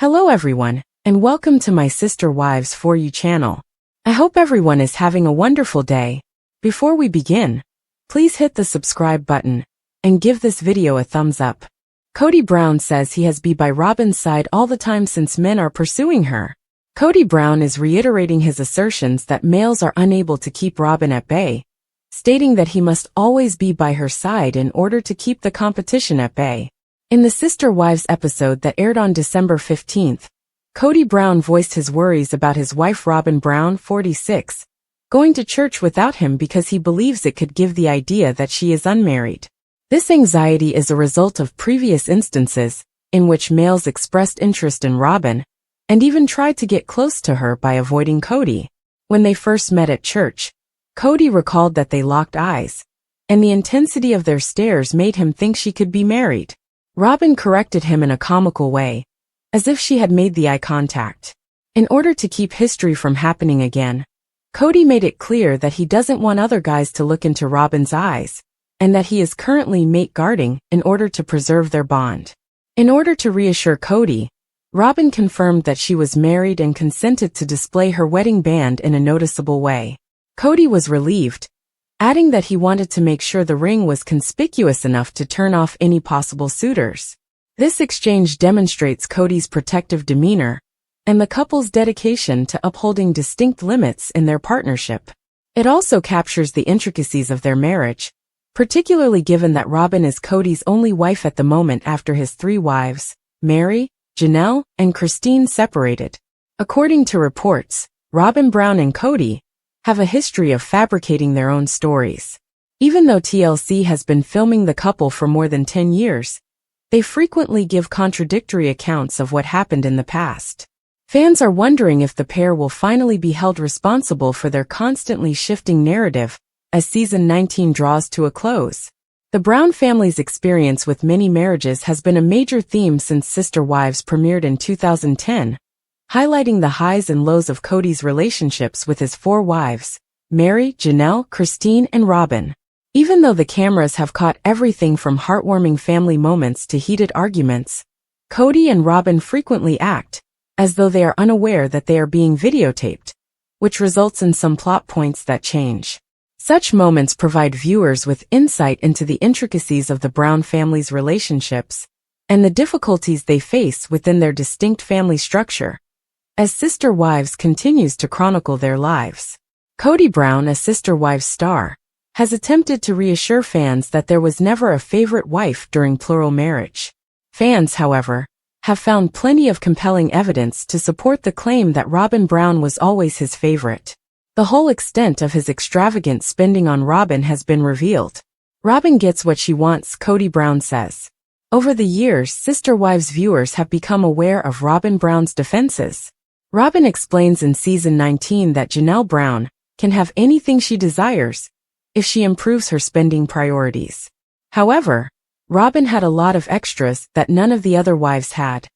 Hello everyone, and welcome to my Sister Wives For You channel. I hope everyone is having a wonderful day. Before we begin, please hit the subscribe button and give this video a thumbs up. Kody Brown says he has been by Robyn's side all the time since men are pursuing her. Kody Brown is reiterating his assertions that males are unable to keep Robyn at bay, stating that he must always be by her side in order to keep the competition at bay. In the Sister Wives episode that aired on December 15th, Kody Brown voiced his worries about his wife Robyn Brown, 46, going to church without him because he believes it could give the idea that she is unmarried. This anxiety is a result of previous instances in which males expressed interest in Robyn and even tried to get close to her by avoiding Kody. When they first met at church, Kody recalled that they locked eyes, and the intensity of their stares made him think she could be married. Robyn corrected him in a comical way, as if she had made the eye contact. In order to keep history from happening again, Kody made it clear that he doesn't want other guys to look into Robyn's eyes, and that he is currently mate guarding in order to preserve their bond. In order to reassure Kody, Robyn confirmed that she was married and consented to display her wedding band in a noticeable way. Kody was relieved, adding that he wanted to make sure the ring was conspicuous enough to turn off any possible suitors. This exchange demonstrates Kody's protective demeanor and the couple's dedication to upholding distinct limits in their partnership. It also captures the intricacies of their marriage, particularly given that Robyn is Kody's only wife at the moment after his three wives, Mary, Janelle, and Christine, separated. According to reports, Robyn Brown and Kody have a history of fabricating their own stories. Even though TLC has been filming the couple for more than 10 years, they frequently give contradictory accounts of what happened in the past. Fans are wondering if the pair will finally be held responsible for their constantly shifting narrative as season 19 draws to a close. The Brown family's experience with many marriages has been a major theme since Sister Wives premiered in 2010, highlighting the highs and lows of Kody's relationships with his four wives, Mary, Janelle, Christine, and Robyn. Even though the cameras have caught everything from heartwarming family moments to heated arguments, Kody and Robyn frequently act as though they are unaware that they are being videotaped, which results in some plot points that change. Such moments provide viewers with insight into the intricacies of the Brown family's relationships and the difficulties they face within their distinct family structure, as Sister Wives continues to chronicle their lives. Kody Brown, a Sister Wives star, has attempted to reassure fans that there was never a favorite wife during plural marriage. Fans, however, have found plenty of compelling evidence to support the claim that Robyn Brown was always his favorite. The whole extent of his extravagant spending on Robyn has been revealed. Robyn gets what she wants, Kody Brown says. Over the years, Sister Wives viewers have become aware of Robyn Brown's defenses. Robyn explains in season 19 that Janelle Brown can have anything she desires if she improves her spending priorities. However, Robyn had a lot of extras that none of the other wives had,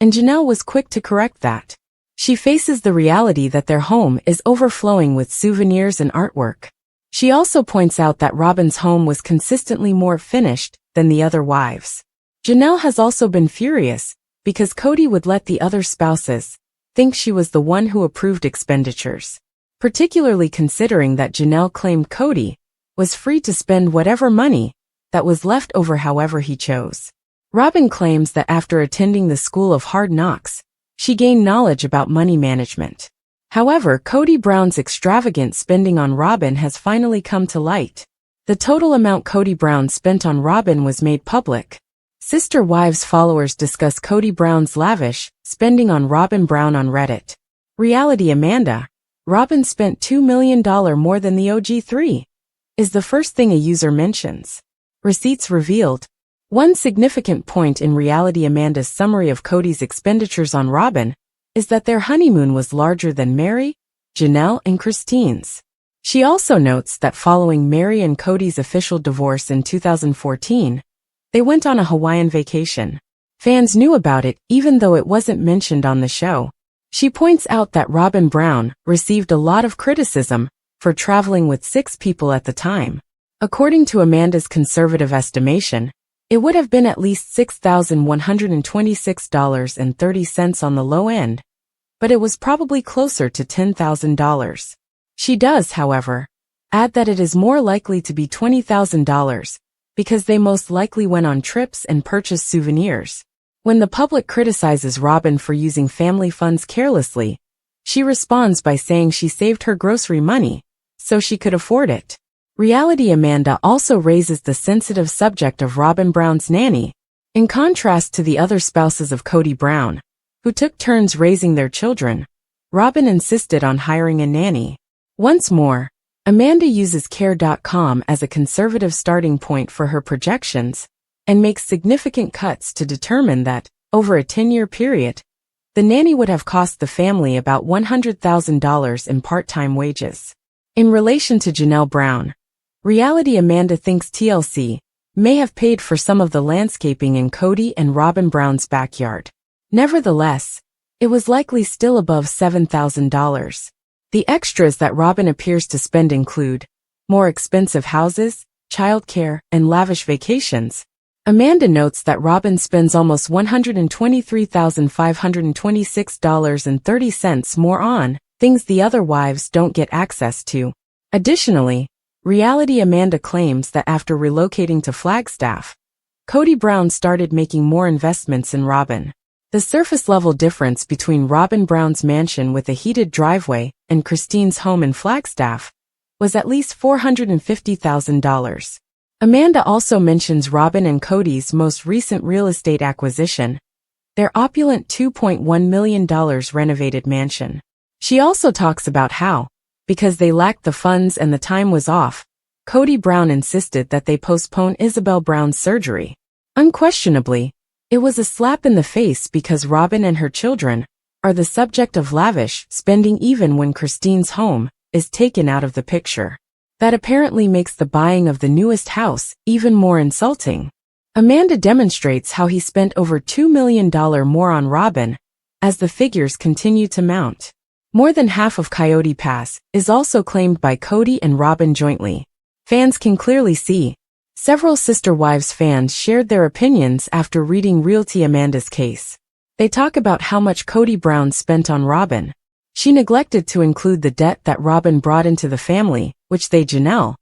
and Janelle was quick to correct that. She faces the reality that their home is overflowing with souvenirs and artwork. She also points out that Robyn's home was consistently more finished than the other wives. Janelle has also been furious because Kody would let the other spouses think she was the one who approved expenditures, particularly considering that Janelle claimed Kody was free to spend whatever money that was left over however he chose. Robyn claims that after attending the School of Hard Knocks, she gained knowledge about money management. However, Kody Brown's extravagant spending on Robyn has finally come to light. The total amount Kody Brown spent on Robyn was made public. Sister Wives followers discuss Kody Brown's lavish spending on Robyn Brown on Reddit. Reality Amanda, Robyn spent $2 million more than the OG3, is the first thing a user mentions. Receipts revealed. One significant point in Reality Amanda's summary of Kody's expenditures on Robyn is that their honeymoon was larger than Mary, Janelle, and Christine's. She also notes that following Mary and Kody's official divorce in 2014, they went on a Hawaiian vacation. Fans knew about it even though it wasn't mentioned on the show. She points out that Robyn Brown received a lot of criticism for traveling with 6 people at the time. According to Amanda's conservative estimation, It would have been at least $6,126.30 on the low end, but it was probably closer to $10,000. She does, however, add that it is more likely to be $20,000 because they most likely went on trips and purchased souvenirs. When the public criticizes Robyn for using family funds carelessly, she responds by saying she saved her grocery money so she could afford it. Reality Amanda also raises the sensitive subject of Robyn Brown's nanny. In contrast to the other spouses of Kody Brown, who took turns raising their children, Robyn insisted on hiring a nanny. Once more, Amanda uses Care.com as a conservative starting point for her projections and makes significant cuts to determine that, over a 10-year period, the nanny would have cost the family about $100,000 in part-time wages. In relation to Janelle Brown, Reality Amanda thinks TLC may have paid for some of the landscaping in Kody and Robyn Brown's backyard. Nevertheless, it was likely still above $7,000. The extras that Robyn appears to spend include more expensive houses, childcare, and lavish vacations. Amanda notes that Robyn spends almost $123,526.30 more on things the other wives don't get access to. Additionally, Reality Amanda claims that after relocating to Flagstaff, Kody Brown started making more investments in Robyn. The surface-level difference between Robyn Brown's mansion with a heated driveway and Christine's home in Flagstaff was at least $450,000. Amanda also mentions Robyn and Kody's most recent real estate acquisition, their opulent $2.1 million renovated mansion. She also talks about how, because they lacked the funds and the time was off, Kody Brown insisted that they postpone Isabel Brown's surgery. Unquestionably, it was a slap in the face because Robyn and her children are the subject of lavish spending even when Christine's home is taken out of the picture. That apparently makes the buying of the newest house even more insulting. Amanda demonstrates how he spent over $2 million more on Robyn as the figures continue to mount. More than half of Coyote Pass is also claimed by Kody and Robyn jointly. Fans can clearly see. Several Sister Wives fans shared their opinions after reading Realty Amanda's case. They talk about how much Kody Brown spent on Robyn. She neglected to include the debt that Robyn brought into the family, which they, Janelle,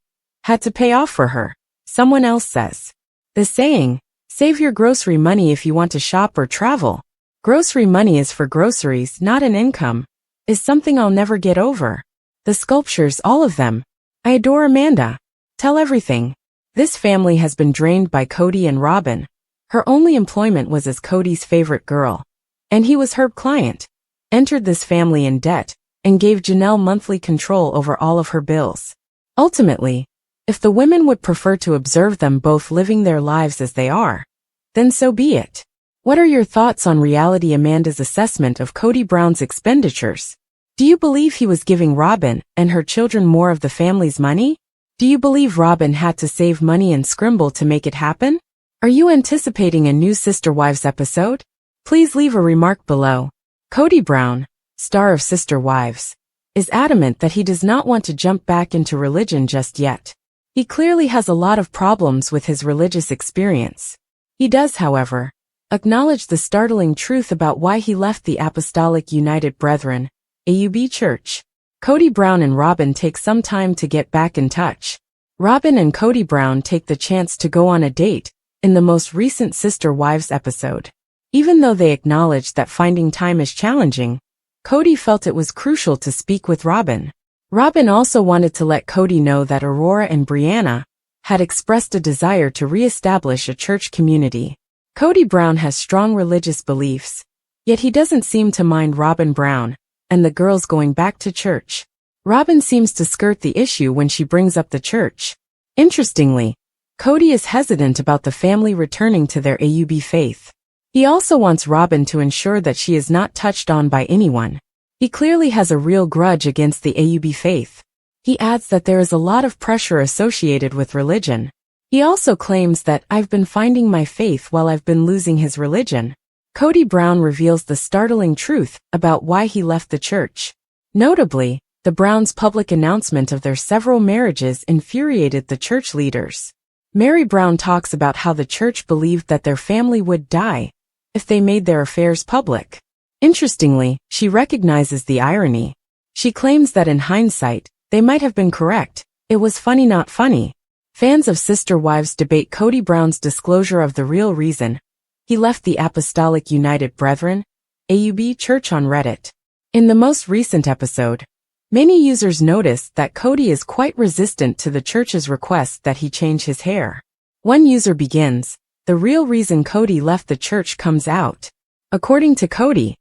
had to pay off for her. Someone else says, the saying, save your grocery money if you want to shop or travel. Grocery money is for groceries, not an income, is something I'll never get over. The sculptures, all of them. I adore Amanda. Tell everything. This family has been drained by Kody and Robyn. Her only employment was as Kody's favorite girl. And he was her client. Entered this family in debt, and gave Janelle monthly control over all of her bills. Ultimately, if the women would prefer to observe them both living their lives as they are, then so be it. What are your thoughts on Reality Amanda's assessment of Kody Brown's expenditures? Do you believe he was giving Robyn and her children more of the family's money? Do you believe Robyn had to save money and scrimble to make it happen? Are you anticipating a new Sister Wives episode? Please leave a remark below. Kody Brown, star of Sister Wives, is adamant that he does not want to jump back into religion just yet. He clearly has a lot of problems with his religious experience. He does, however, acknowledge the startling truth about why he left the Apostolic United Brethren, AUB Church. Kody Brown and Robyn take some time to get back in touch. Robyn and Kody Brown take the chance to go on a date in the most recent Sister Wives episode. Even though they acknowledge that finding time is challenging, Kody felt it was crucial to speak with Robyn. Robyn also wanted to let Kody know that Aurora and Brianna had expressed a desire to re-establish a church community. Kody Brown has strong religious beliefs, yet he doesn't seem to mind Robyn Brown and the girls going back to church. Robyn seems to skirt the issue when she brings up the church. Interestingly, Kody is hesitant about the family returning to their AUB faith. He also wants Robyn to ensure that she is not touched on by anyone. He clearly has a real grudge against the AUB faith. He adds that there is a lot of pressure associated with religion. He also claims that I've been finding my faith while I've been losing his religion. Kody Brown reveals the startling truth about why he left the church. Notably, the Browns' public announcement of their several marriages infuriated the church leaders. Mary Brown talks about how the church believed that their family would die if they made their affairs public. Interestingly, she recognizes the irony. She claims that in hindsight, they might have been correct. It was funny not funny. Fans of Sister Wives debate Kody Brown's disclosure of the real reason he left the Apostolic United Brethren, AUB Church on Reddit. In the most recent episode, many users noticed that Kody is quite resistant to the church's request that he change his hair. One user begins, "The real reason Kody left the church comes out." According to Kody,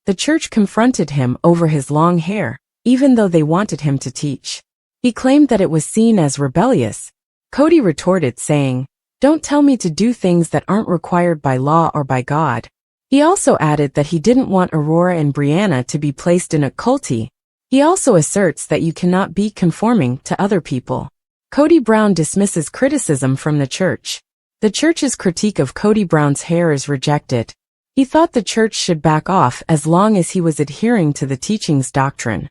the church confronted him over his long hair, even though they wanted him to teach. He claimed that it was seen as rebellious. Kody retorted saying, "Don't tell me to do things that aren't required by law or by God." He also added that he didn't want Aurora and Brianna to be placed in a culty. He also asserts that you cannot be conforming to other people. Kody Brown dismisses criticism from the church. The church's critique of Kody Brown's hair is rejected. He thought the church should back off as long as he was adhering to the teaching's doctrine.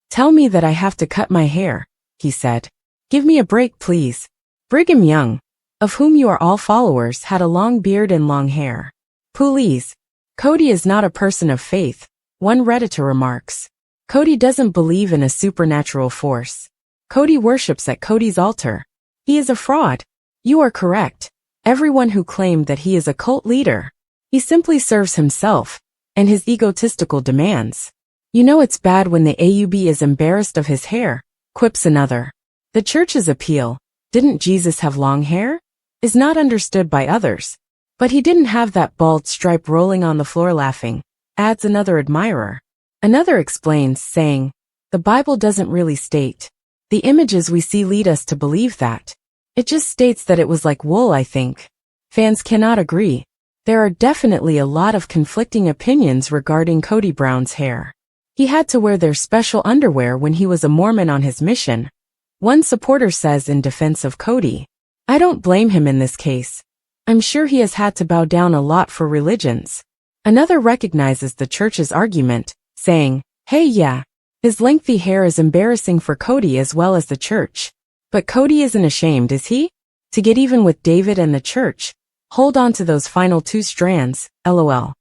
"Tell me that I have to cut my hair," he said. "Give me a break, please." Brigham Young, of whom you are all followers, had a long beard and long hair. Please. Kody is not a person of faith, one Redditor remarks. Kody doesn't believe in a supernatural force. Kody worships at Kody's altar. He is a fraud. You are correct. Everyone who claimed that he is a cult leader. He simply serves himself and his egotistical demands. You know it's bad when the AUB is embarrassed of his hair, quips another. The church's appeal, "Didn't Jesus have long hair?" is not understood by others. But he didn't have that bald stripe rolling on the floor laughing, adds another admirer. Another explains, saying, "The Bible doesn't really state. The images we see lead us to believe that. It just states that it was like wool, I think." Fans cannot agree. There are definitely a lot of conflicting opinions regarding Kody Brown's hair. He had to wear their special underwear when he was a Mormon on his mission. One supporter says in defense of Kody, "I don't blame him in this case. I'm sure he has had to bow down a lot for religions." Another recognizes the church's argument, saying, "Hey yeah, his lengthy hair is embarrassing for Kody as well as the church. But Kody isn't ashamed, is he? To get even with David and the church, hold on to those final 2 strands, lol."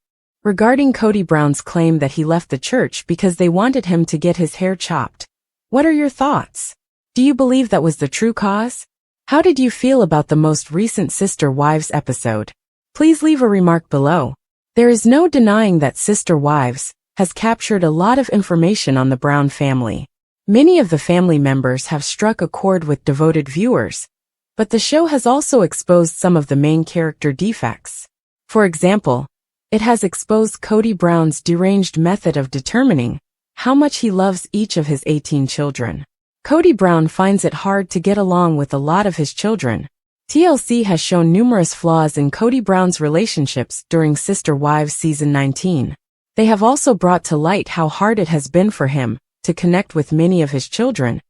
Regarding Kody Brown's claim that he left the church because they wanted him to get his hair chopped, what are your thoughts? Do you believe that was the true cause? How did you feel about the most recent Sister Wives episode? Please leave a remark below. There is no denying that Sister Wives has captured a lot of information on the Brown family. Many of the family members have struck a chord with devoted viewers, but the show has also exposed some of the main character defects. For example, it has exposed Kody Brown's deranged method of determining how much he loves each of his 18 children. Kody Brown finds it hard to get along with a lot of his children. TLC has shown numerous flaws in Kody Brown's relationships during Sister Wives Season 19. They have also brought to light how hard it has been for him to connect with many of his children,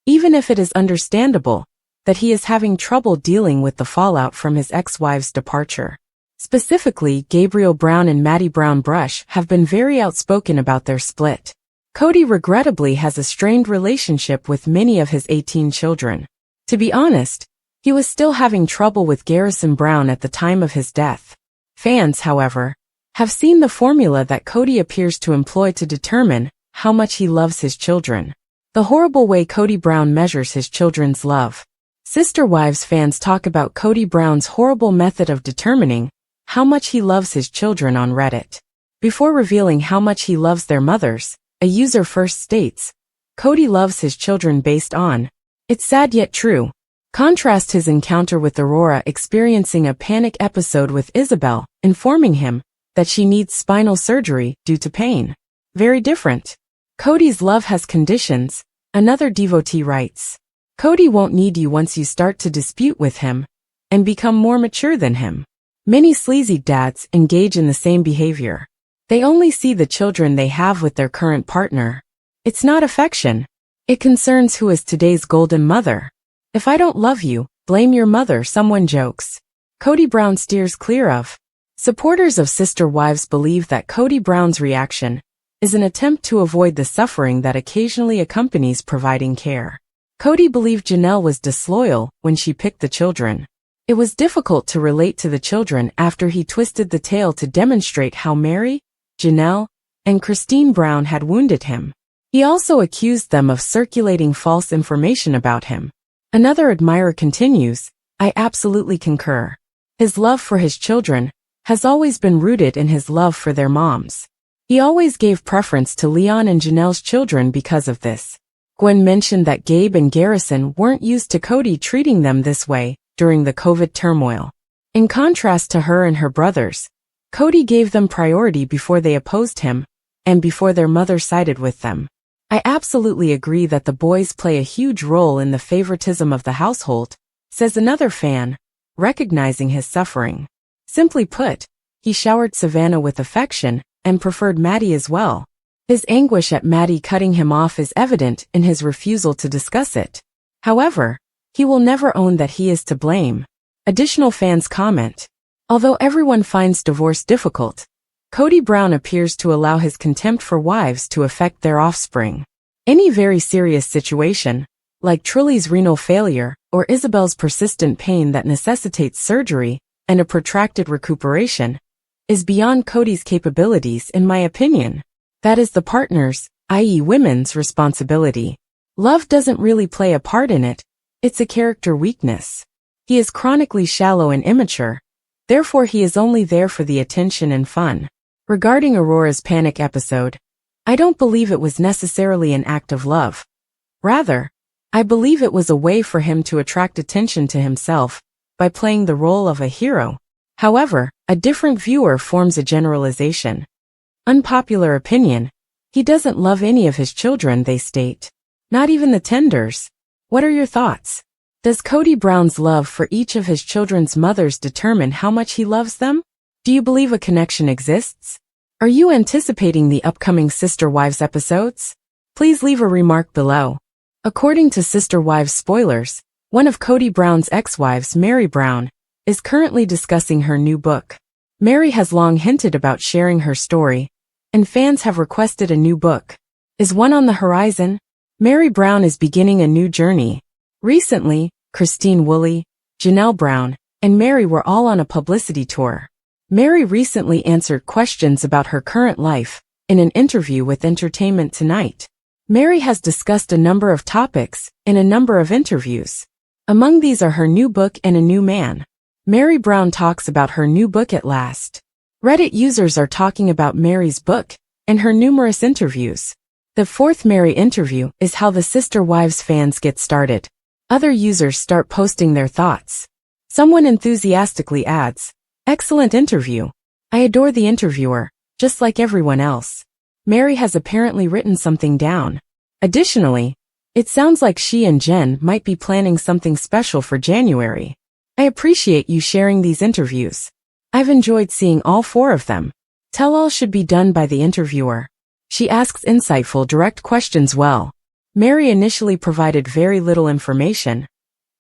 even if it is understandable that he is having trouble dealing with the fallout from his ex-wife's departure. Specifically, Gabriel Brown and Maddie Brown Brush have been very outspoken about their split. Kody regrettably has a strained relationship with many of his 18 children. To be honest, he was still having trouble with Garrison Brown at the time of his death. Fans, however, have seen the formula that Kody appears to employ to determine how much he loves his children. The horrible way Kody Brown measures his children's love. Sister Wives fans talk about Kody Brown's horrible method of determining how much he loves his children on Reddit. Before revealing how much he loves their mothers, a user first states, Kody loves his children based on, "It's sad yet true." Contrast his encounter with Aurora experiencing a panic episode with Isabel, informing him that she needs spinal surgery due to pain. Very different. Kody's love has conditions, another devotee writes. Kody won't need you once you start to dispute with him and become more mature than him. Many sleazy dads engage in the same behavior. They only see the children they have with their current partner. It's not affection. It concerns who is today's golden mother. "If I don't love you, blame your mother," someone jokes. Kody Brown steers clear of. Supporters of Sister Wives believe that Kody Brown's reaction is an attempt to avoid the suffering that occasionally accompanies providing care. Kody believed Janelle was disloyal when she picked the children. It was difficult to relate to the children after he twisted the tale to demonstrate how Mary, Janelle, and Christine Brown had wounded him. He also accused them of circulating false information about him. Another admirer continues, "I absolutely concur. His love for his children has always been rooted in his love for their moms. He always gave preference to Leon and Janelle's children because of this." Gwen mentioned that Gabe and Garrison weren't used to Kody treating them this way during the COVID turmoil. In contrast to her and her brothers, Kody gave them priority before they opposed him, and before their mother sided with them. "I absolutely agree that the boys play a huge role in the favoritism of the household," says another fan, recognizing his suffering. Simply put, he showered Savannah with affection and preferred Maddie as well. His anguish at Maddie cutting him off is evident in his refusal to discuss it. However, he will never own that he is to blame. Additional fans comment, "Although everyone finds divorce difficult, Kody Brown appears to allow his contempt for wives to affect their offspring. Any very serious situation, like Truly's renal failure or Isabel's persistent pain that necessitates surgery and a protracted recuperation, is beyond Kody's capabilities in my opinion. That is the partner's, i.e. women's, responsibility. Love doesn't really play a part in it, it's a character weakness. He is chronically shallow and immature, therefore he is only there for the attention and fun." Regarding Aurora's panic episode, "I don't believe it was necessarily an act of love. Rather, I believe it was a way for him to attract attention to himself by playing the role of a hero. However, a different viewer forms a generalization. Unpopular opinion, he doesn't love any of his children, they state. Not even the Tenders. What are your thoughts? Does Kody Brown's love for each of his children's mothers determine how much he loves them? Do you believe a connection exists? Are you anticipating the upcoming Sister Wives episodes? Please leave a remark below." According to Sister Wives spoilers, one of Kody Brown's ex-wives, Mary Brown, is currently discussing her new book. Mary has long hinted about sharing her story, and fans have requested a new book. Is one on the horizon? Mary Brown is beginning a new journey. Recently, Christine Woolley, Janelle Brown, and Mary were all on a publicity tour. Mary recently answered questions about her current life in an interview with Entertainment Tonight. Mary has discussed a number of topics in a number of interviews. Among these are her new book and a new man. Mary Brown talks about her new book at last. Reddit users are talking about Mary's book and her numerous interviews. The fourth Mary interview is how the Sister Wives fans get started. Other users start posting their thoughts. Someone enthusiastically adds, "Excellent interview. I adore the interviewer, just like everyone else." Mary has apparently written something down. Additionally, it sounds like she and Jen might be planning something special for January. "I appreciate you sharing these interviews. I've enjoyed seeing all four of them. Tell-all should be done by the interviewer. She asks insightful, direct questions well." Mary initially provided very little information,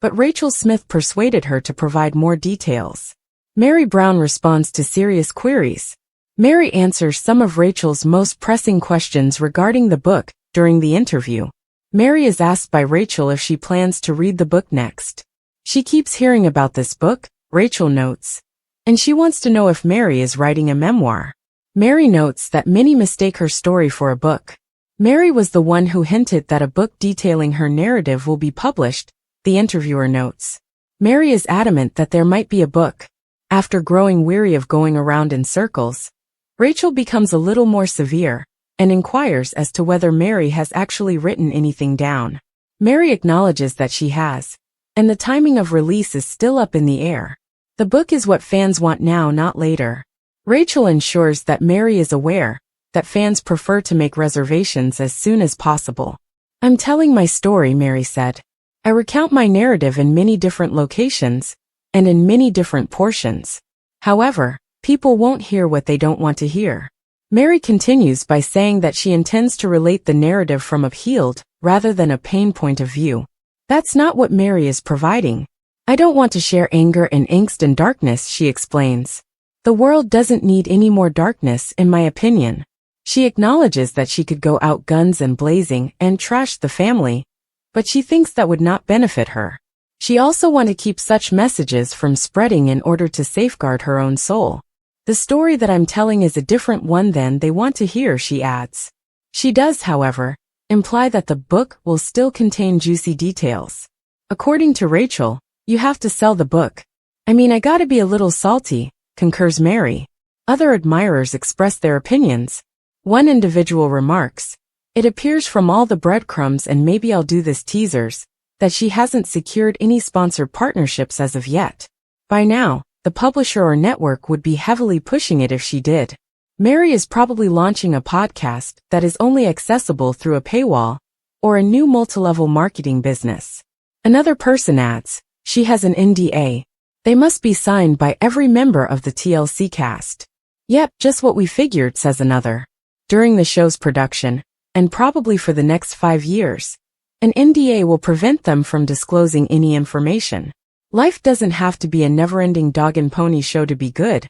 but Rachel Smith persuaded her to provide more details. Mary Brown responds to serious queries. Mary answers some of Rachel's most pressing questions regarding the book during the interview. Mary is asked by Rachel if she plans to read the book next. She keeps hearing about this book, Rachel notes, and she wants to know if Mary is writing a memoir. Mary notes that many mistake her story for a book. Mary was the one who hinted that a book detailing her narrative will be published, the interviewer notes. Mary is adamant that there might be a book. After growing weary of going around in circles, Rachel becomes a little more severe and inquires as to whether Mary has actually written anything down. Mary acknowledges that she has, and the timing of release is still up in the air. The book is what fans want now, not later. Rachel ensures that Mary is aware that fans prefer to make reservations as soon as possible. "I'm telling my story," Mary said. "I recount my narrative in many different locations and in many different portions. However, people won't hear what they don't want to hear." Mary continues by saying that she intends to relate the narrative from a healed rather than a pain point of view. That's not what Mary is providing. "I don't want to share anger and angst and darkness," she explains. "The world doesn't need any more darkness, in my opinion." She acknowledges that she could go out guns and blazing and trash the family, but she thinks that would not benefit her. She also wants to keep such messages from spreading in order to safeguard her own soul. The story that I'm telling is a different one than they want to hear, she adds. She does, however, imply that the book will still contain juicy details. According to Rachel, you have to sell the book. I mean, I gotta be a little salty, concurs Mary. Other admirers express their opinions. One individual remarks, it appears from all the breadcrumbs and maybe I'll do this teasers, that she hasn't secured any sponsored partnerships as of yet. By now, the publisher or network would be heavily pushing it if she did. Mary is probably launching a podcast that is only accessible through a paywall, or a new multi-level marketing business. Another person adds, she has an NDA. They must be signed by every member of the TLC cast. Yep, just what we figured, says another. During the show's production, and probably for the next 5 years, an NDA will prevent them from disclosing any information. Life doesn't have to be a never-ending dog and pony show to be good.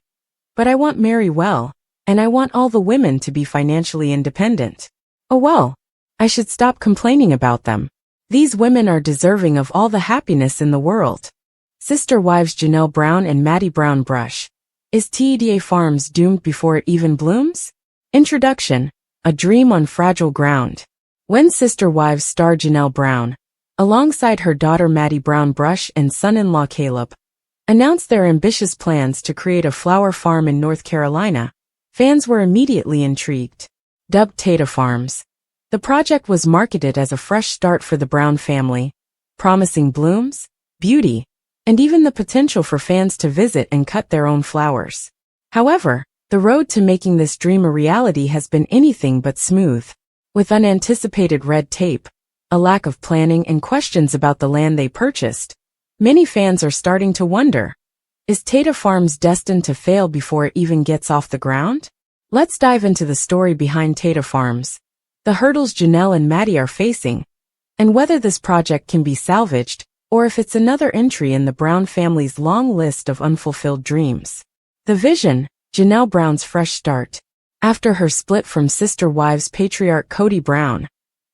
But I want Mary well, and I want all the women to be financially independent. Oh well, I should stop complaining about them. These women are deserving of all the happiness in the world. Sister wives Janelle Brown and Maddie Brown Brush. Is TEDA Farms doomed before it even blooms? Introduction, a dream on fragile ground. When sister wives star Janelle Brown, alongside her daughter Maddie Brown Brush and son-in-law Caleb, announced their ambitious plans to create a flower farm in North Carolina, fans were immediately intrigued. Dubbed Tata Farms, the project was marketed as a fresh start for the Brown family, promising blooms, beauty, and even the potential for fans to visit and cut their own flowers. However, the road to making this dream a reality has been anything but smooth. With unanticipated red tape, a lack of planning and questions about the land they purchased, many fans are starting to wonder, is Tata Farms destined to fail before it even gets off the ground? Let's dive into the story behind Tata Farms, the hurdles Janelle and Maddie are facing, and whether this project can be salvaged, or if it's another entry in the Brown family's long list of unfulfilled dreams. The vision, Janelle Brown's fresh start. After her split from sister wives patriarch Kody Brown,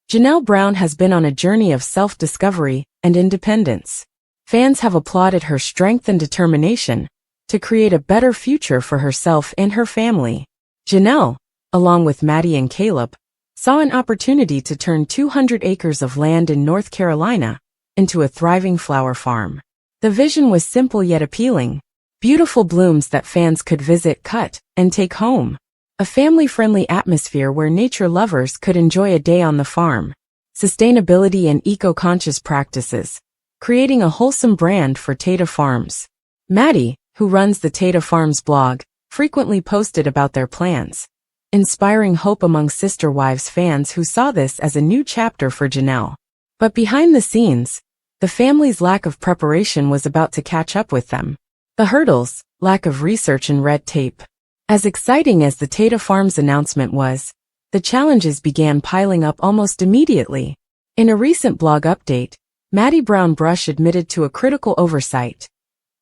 Janelle Brown has been on a journey of self-discovery and independence. Fans have applauded her strength and determination to create a better future for herself and her family. Janelle, along with Maddie and Caleb, saw an opportunity to turn 200 acres of land in North Carolina into a thriving flower farm. The vision was simple yet appealing. Beautiful blooms that fans could visit, cut, and take home. A family-friendly atmosphere where nature lovers could enjoy a day on the farm. Sustainability and eco-conscious practices, creating a wholesome brand for Tata Farms. Maddie, who runs the Tata Farms blog, frequently posted about their plans, inspiring hope among sister wives fans who saw this as a new chapter for Janelle. But behind the scenes, the family's lack of preparation was about to catch up with them. The hurdles, lack of research and red tape. As exciting as the Tata Farms announcement was, the challenges began piling up almost immediately. In a recent blog update, Maddie Brown Brush admitted to a critical oversight.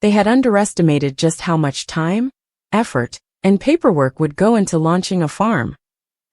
They had underestimated just how much time, effort, and paperwork would go into launching a farm,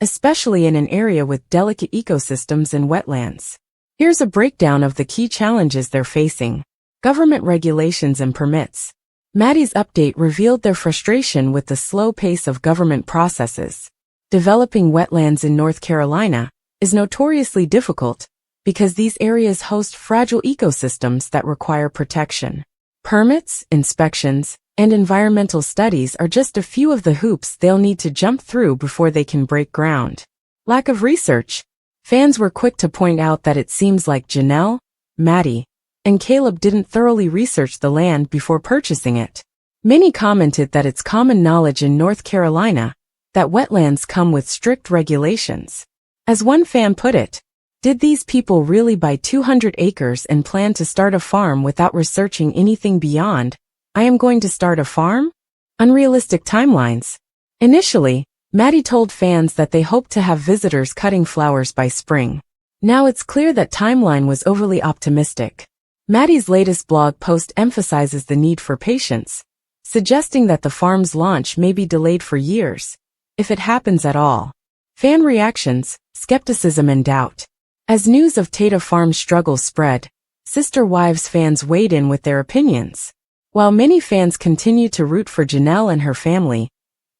especially in an area with delicate ecosystems and wetlands. Here's a breakdown of the key challenges they're facing. Government regulations and permits. Maddie's update revealed their frustration with the slow pace of government processes. Developing wetlands in North Carolina is notoriously difficult because these areas host fragile ecosystems that require protection. Permits, inspections, and environmental studies are just a few of the hoops they'll need to jump through before they can break ground. Lack of research. Fans were quick to point out that it seems like Janelle, Maddie, and Caleb didn't thoroughly research the land before purchasing it. Many commented that it's common knowledge in North Carolina that wetlands come with strict regulations. As one fan put it, did these people really buy 200 acres and plan to start a farm without researching anything beyond, I am going to start a farm? Unrealistic timelines. Initially, Maddie told fans that they hoped to have visitors cutting flowers by spring. Now it's clear that timeline was overly optimistic. Maddie's latest blog post emphasizes the need for patience, suggesting that the farm's launch may be delayed for years, if it happens at all. Fan reactions, skepticism and doubt. As news of Tata Farms' struggles spread, Sister Wives fans weighed in with their opinions. While many fans continue to root for Janelle and her family,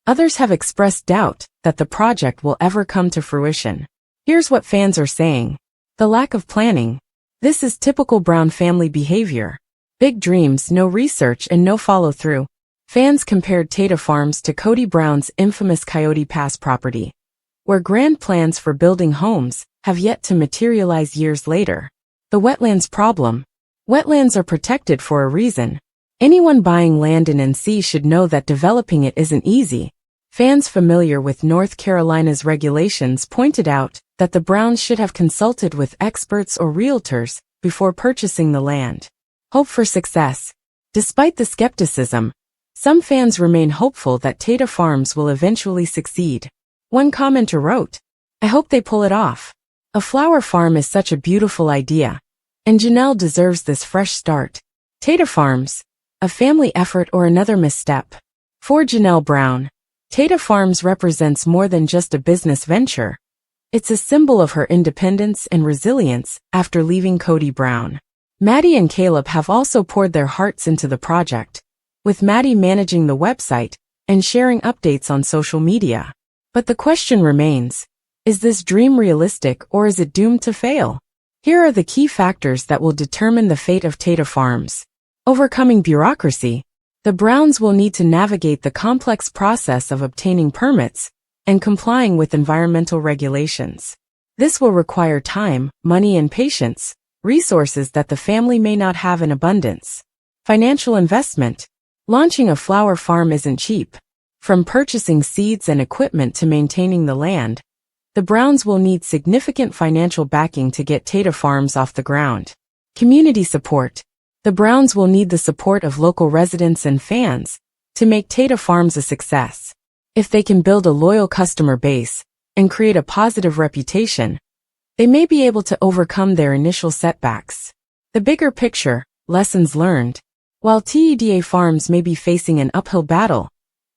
others have expressed doubt that the project will ever come to fruition. Here's what fans are saying. The lack of planning. This is typical Brown family behavior. Big dreams, no research, and no follow-through. Fans compared Tata Farms to Kody Brown's infamous Coyote Pass property, where grand plans for building homes have yet to materialize years later. The wetlands problem. Wetlands are protected for a reason. Anyone buying land in NC should know that developing it isn't easy. Fans familiar with North Carolina's regulations pointed out that the Browns should have consulted with experts or realtors before purchasing the land. Hope for success. Despite the skepticism, some fans remain hopeful that Tata Farms will eventually succeed. One commenter wrote, "I hope they pull it off. A flower farm is such a beautiful idea, and Janelle deserves this fresh start. Tata Farms, a family effort or another misstep." For Janelle Brown, Tata Farms represents more than just a business venture. It's a symbol of her independence and resilience after leaving Kody Brown. Maddie and Caleb have also poured their hearts into the project, with Maddie managing the website and sharing updates on social media. But the question remains, is this dream realistic or is it doomed to fail? Here are the key factors that will determine the fate of Tata Farms. Overcoming bureaucracy. The Browns will need to navigate the complex process of obtaining permits and complying with environmental regulations. This will require time, money, and patience, resources that the family may not have in abundance. Financial investment. Launching a flower farm isn't cheap. From purchasing seeds and equipment to maintaining the land, the Browns will need significant financial backing to get Tata Farms off the ground. Community support. The Browns will need the support of local residents and fans to make Tata Farms a success. If they can build a loyal customer base and create a positive reputation, they may be able to overcome their initial setbacks. The bigger picture, lessons learned. While Tata Farms may be facing an uphill battle,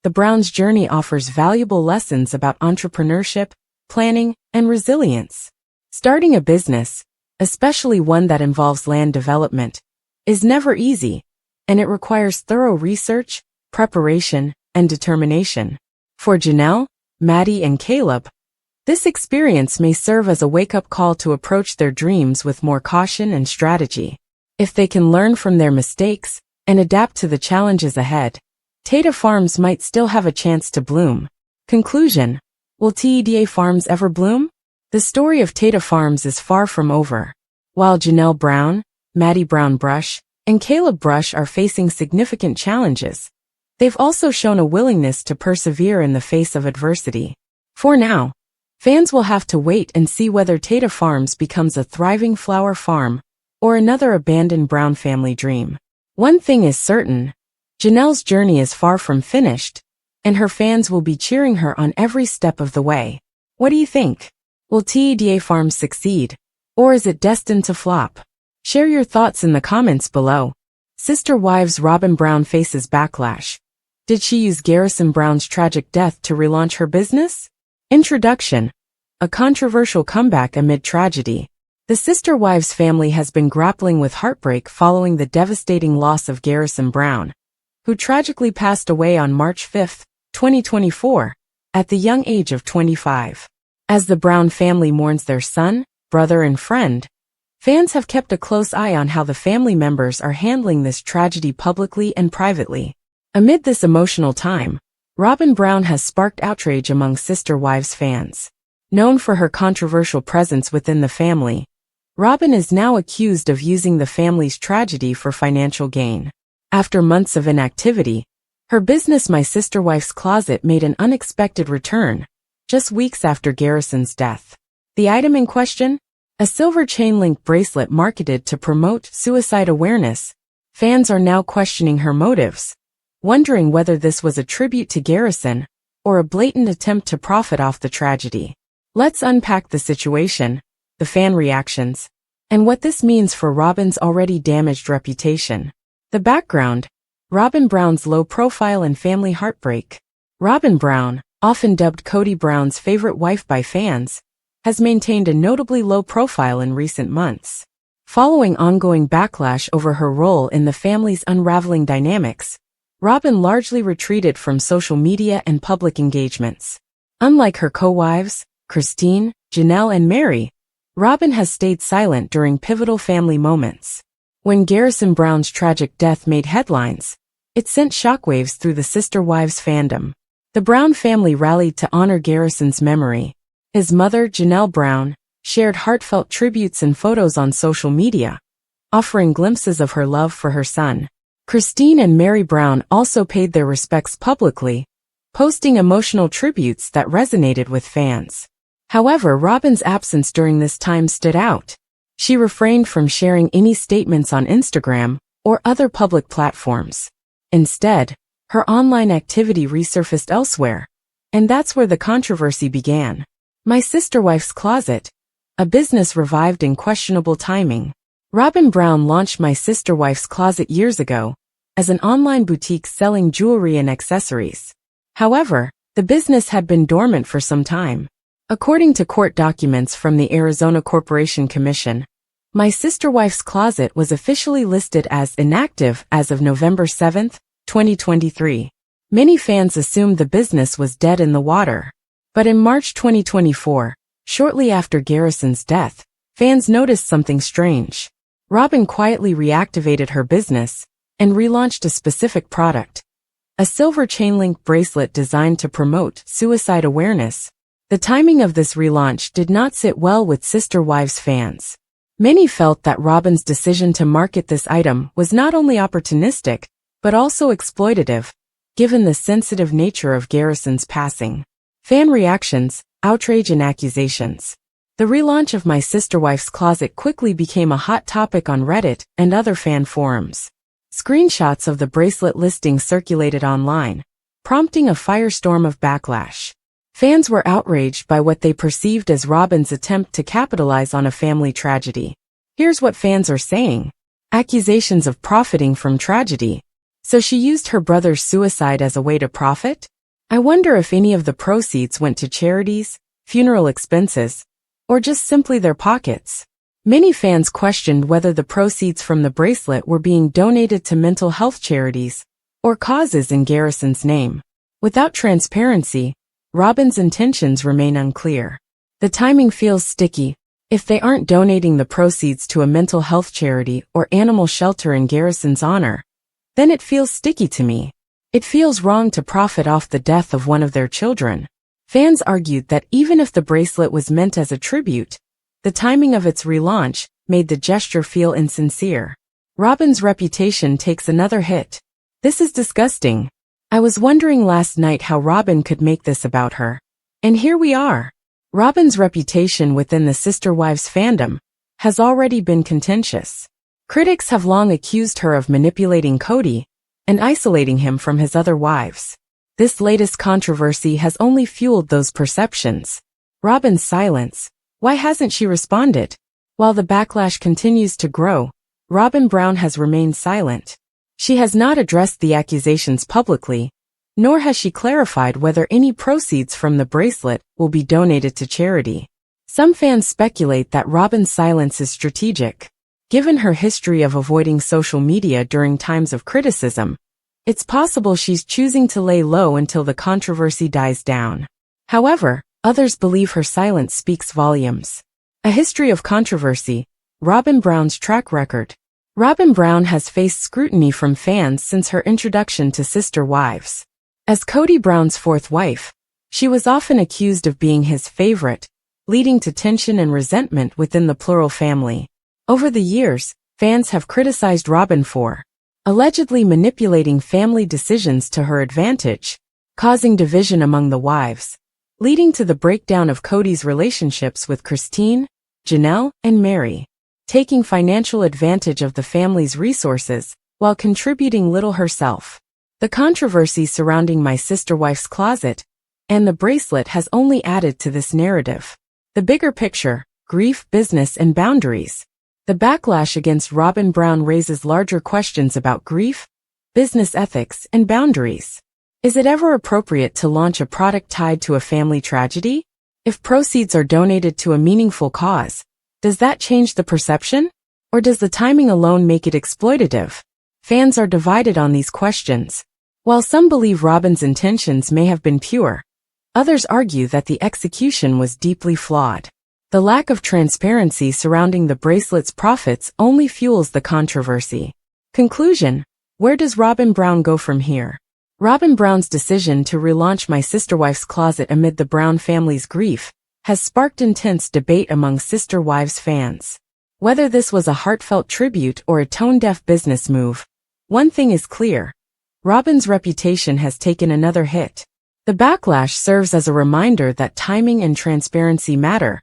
the Browns' journey offers valuable lessons about entrepreneurship, planning, and resilience. Starting a business, especially one that involves land development, is never easy, and it requires thorough research, preparation, and determination. For Janelle, Maddie, and Caleb, this experience may serve as a wake-up call to approach their dreams with more caution and strategy. If they can learn from their mistakes and adapt to the challenges ahead, Tata Farms might still have a chance to bloom. Conclusion. Will Tata Farms ever bloom? The story of Tata Farms is far from over. While Janelle Brown, Maddie Brown Brush, and Caleb Brush are facing significant challenges, they've also shown a willingness to persevere in the face of adversity. For now, fans will have to wait and see whether Tata Farms becomes a thriving flower farm or another abandoned Brown family dream. One thing is certain, Janelle's journey is far from finished, and her fans will be cheering her on every step of the way. What do you think? Will Tata Farms succeed, or is it destined to flop? Share your thoughts in the comments below. Sister Wives Robyn Brown faces backlash. Did she use Garrison Brown's tragic death to relaunch her business? Introduction. A controversial comeback amid tragedy. The Sister Wives family has been grappling with heartbreak following the devastating loss of Garrison Brown, who tragically passed away on March 5, 2024, at the young age of 25. As the Brown family mourns their son, brother, and friend, fans have kept a close eye on how the family members are handling this tragedy publicly and privately. Amid this emotional time, Robyn Brown has sparked outrage among Sister Wives fans. Known for her controversial presence within the family, Robyn is now accused of using the family's tragedy for financial gain. After months of inactivity, her business My Sister Wife's Closet made an unexpected return, just weeks after Garrison's death. The item in question? A silver chain-link bracelet marketed to promote suicide awareness. Fans are now questioning her motives, wondering whether this was a tribute to Garrison or a blatant attempt to profit off the tragedy. Let's unpack the situation, the fan reactions, and what this means for Robyn's already damaged reputation. The background. Robyn Brown's low profile and family heartbreak. Robyn Brown, often dubbed Kody Brown's favorite wife by fans, has maintained a notably low profile in recent months. Following ongoing backlash over her role in the family's unraveling dynamics, Robyn largely retreated from social media and public engagements. Unlike her co-wives, Christine, Janelle and Mary, Robyn has stayed silent during pivotal family moments. When Garrison Brown's tragic death made headlines, it sent shockwaves through the Sister Wives fandom. The Brown family rallied to honor Garrison's memory. His mother, Janelle Brown, shared heartfelt tributes and photos on social media, offering glimpses of her love for her son. Christine and Mary Brown also paid their respects publicly, posting emotional tributes that resonated with fans. However, Robyn's absence during this time stood out. She refrained from sharing any statements on Instagram or other public platforms. Instead, her online activity resurfaced elsewhere, and that's where the controversy began. My Sister Wife's Closet, a business revived in questionable timing. Robyn Brown launched My Sister Wife's Closet years ago as an online boutique selling jewelry and accessories. However, the business had been dormant for some time. According to court documents from the Arizona Corporation Commission, My Sister Wife's Closet was officially listed as inactive as of November 7, 2023. Many fans assumed the business was dead in the water. But in March 2024, shortly after Garrison's death, fans noticed something strange. Robyn quietly reactivated her business and relaunched a specific product, a silver chain-link bracelet designed to promote suicide awareness. The timing of this relaunch did not sit well with Sister Wives fans. Many felt that Robyn's decision to market this item was not only opportunistic, but also exploitative, given the sensitive nature of Garrison's passing. Fan reactions, outrage and accusations. The relaunch of My Sister Wife's Closet quickly became a hot topic on Reddit and other fan forums. Screenshots of the bracelet listing circulated online, prompting a firestorm of backlash. Fans were outraged by what they perceived as Robyn's attempt to capitalize on a family tragedy. Here's what fans are saying. Accusations of profiting from tragedy. So she used her brother's suicide as a way to profit? I wonder if any of the proceeds went to charities, funeral expenses, or just simply their pockets. Many fans questioned whether the proceeds from the bracelet were being donated to mental health charities or causes in Garrison's name. Without transparency, Robyn's intentions remain unclear. The timing feels sticky. If they aren't donating the proceeds to a mental health charity or animal shelter in Garrison's honor, then it feels sticky to me. It feels wrong to profit off the death of one of their children. Fans argued that even if the bracelet was meant as a tribute, the timing of its relaunch made the gesture feel insincere. Robyn's reputation takes another hit. This is disgusting. I was wondering last night how Robyn could make this about her. And here we are. Robyn's reputation within the Sister Wives fandom has already been contentious. Critics have long accused her of manipulating Kody and isolating him from his other wives. This latest controversy has only fueled those perceptions. Robyn's silence. Why hasn't she responded? While the backlash continues to grow, Robyn Brown has remained silent. She has not addressed the accusations publicly, nor has she clarified whether any proceeds from the bracelet will be donated to charity. Some fans speculate that Robyn's silence is strategic. Given her history of avoiding social media during times of criticism, it's possible she's choosing to lay low until the controversy dies down. However, others believe her silence speaks volumes. A history of controversy. Robyn Brown's track record. Robyn Brown has faced scrutiny from fans since her introduction to Sister Wives. As Kody Brown's fourth wife, she was often accused of being his favorite, leading to tension and resentment within the plural family. Over the years, fans have criticized Robyn for allegedly manipulating family decisions to her advantage, causing division among the wives, leading to the breakdown of Kody's relationships with Christine, Janelle, and Mary, taking financial advantage of the family's resources while contributing little herself. The controversy surrounding My Sister Wife's Closet and the bracelet has only added to this narrative. The bigger picture, grief, business, and boundaries. The backlash against Robyn Brown raises larger questions about grief, business ethics, and boundaries. Is it ever appropriate to launch a product tied to a family tragedy? If proceeds are donated to a meaningful cause, does that change the perception? Or does the timing alone make it exploitative? Fans are divided on these questions. While some believe Robyn's intentions may have been pure, others argue that the execution was deeply flawed. The lack of transparency surrounding the bracelet's profits only fuels the controversy. Conclusion: where does Robyn Brown go from here? Robyn Brown's decision to relaunch My Sister Wife's Closet amid the Brown family's grief has sparked intense debate among Sister Wives fans. Whether this was a heartfelt tribute or a tone-deaf business move, one thing is clear: Robyn's reputation has taken another hit. The backlash serves as a reminder that timing and transparency matter,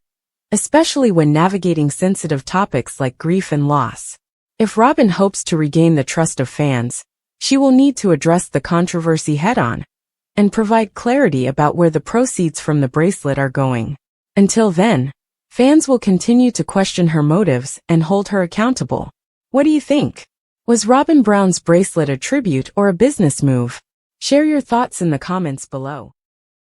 especially when navigating sensitive topics like grief and loss. If Robyn hopes to regain the trust of fans, she will need to address the controversy head-on and provide clarity about where the proceeds from the bracelet are going. Until then, fans will continue to question her motives and hold her accountable. What do you think? Was Robyn Brown's bracelet a tribute or a business move? Share your thoughts in the comments below.